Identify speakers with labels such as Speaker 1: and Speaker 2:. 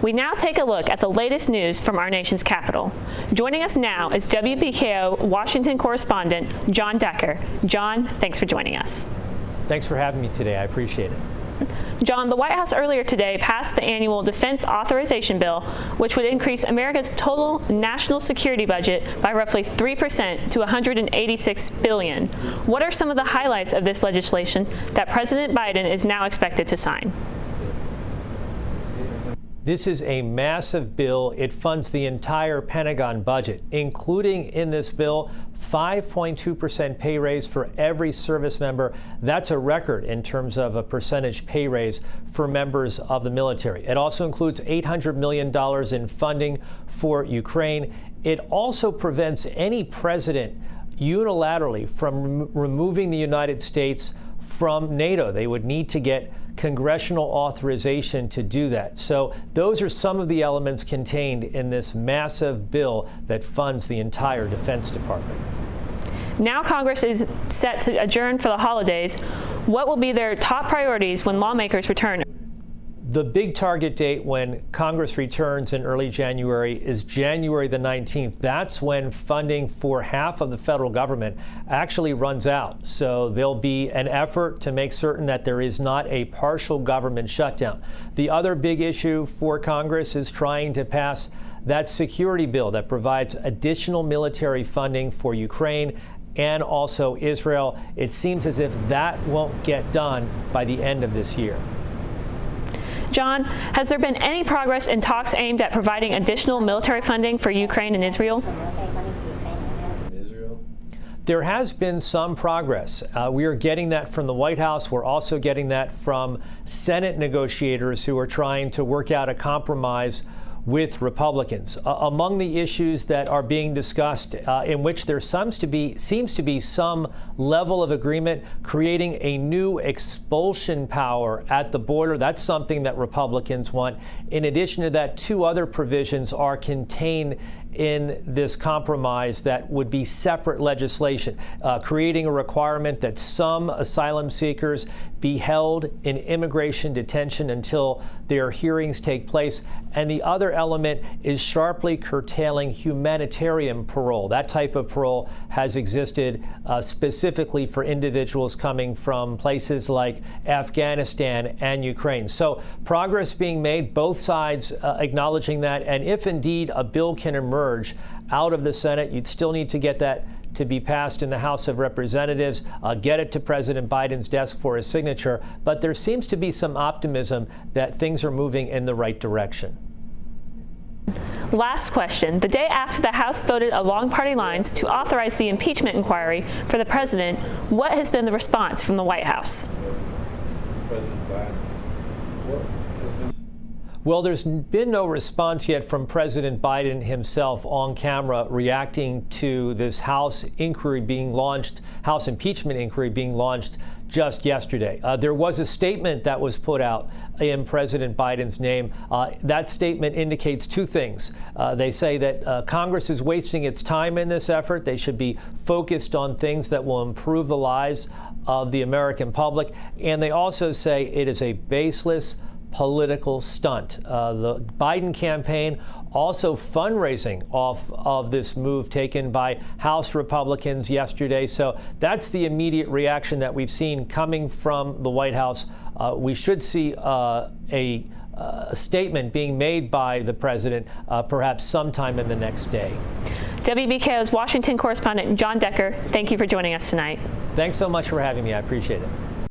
Speaker 1: We now take a look at the latest news from our nation's capital. Joining us now is WBKO Washington correspondent John Decker. John, thanks for joining us.
Speaker 2: Thanks for having me today. I appreciate it.
Speaker 1: John, the White House earlier today passed the annual defense authorization bill, which would increase America's total national security budget by roughly 3% to $186 billion. What are some of the highlights of this legislation that President Biden is now expected to sign?
Speaker 2: This is a massive bill. It funds the entire Pentagon budget, including in this bill 5.2% pay raise for every service member. That's a record in terms of a percentage pay raise for members of the military. It also includes $800 million in funding for Ukraine. It also prevents any president unilaterally from removing the United States from NATO. They would need to get congressional authorization to do that. So those are some of the elements contained in this massive bill that funds the entire Defense Department.
Speaker 1: Now Congress is set to adjourn for the holidays. What will be their top priorities when lawmakers return?
Speaker 2: The big target date when Congress returns in early January is January the 19th. That's when funding for half of the federal government actually runs out. So there'll be an effort to make certain that there is not a partial government shutdown. The other big issue for Congress is trying to pass that security bill that provides additional military funding for Ukraine and also Israel. It seems as if that won't get done by the end of this year.
Speaker 1: John, has there been any progress in talks aimed at providing additional military funding for Ukraine and Israel?
Speaker 2: There has been some progress. We are getting that from the White House. We're also getting that from Senate negotiators who are trying to work out a compromise with Republicans. Among the issues that are being discussed, in which there seems to be some level of agreement, creating a new expulsion power at the border. That's something that Republicans want. In addition to that, two other provisions are contained in this compromise that would be separate legislation, creating a requirement that some asylum seekers be held in immigration detention until their hearings take place. And the other element is sharply curtailing humanitarian parole. That type of parole has existed specifically for individuals coming from places like Afghanistan and Ukraine. So progress being made, both sides acknowledging that. And if indeed a bill can emerge out of the Senate, you'd still need to get that to be passed in the House of Representatives, get it to President Biden's desk for his signature. But there seems to be some optimism that things are moving in the right direction.
Speaker 1: Last question. The day after the House voted along party lines to authorize the impeachment inquiry for the president, what has been the response from the White House?
Speaker 3: President Biden, what has been...
Speaker 2: Well, there's been no response yet from President Biden himself on camera reacting to this House impeachment inquiry being launched just yesterday. There was a statement that was put out in President Biden's name. That statement indicates two things. They say that Congress is wasting its time in this effort. They should be focused on things that will improve the lives of the American public. And they also say it is a baseless political stunt. The Biden campaign also fundraising off of this move taken by House Republicans yesterday. So that's the immediate reaction that we've seen coming from the White House. We should see a statement being made by the president perhaps sometime in the next day.
Speaker 1: WBKO's Washington correspondent John Decker, thank you for joining us tonight.
Speaker 2: Thanks so much for having me. I appreciate it.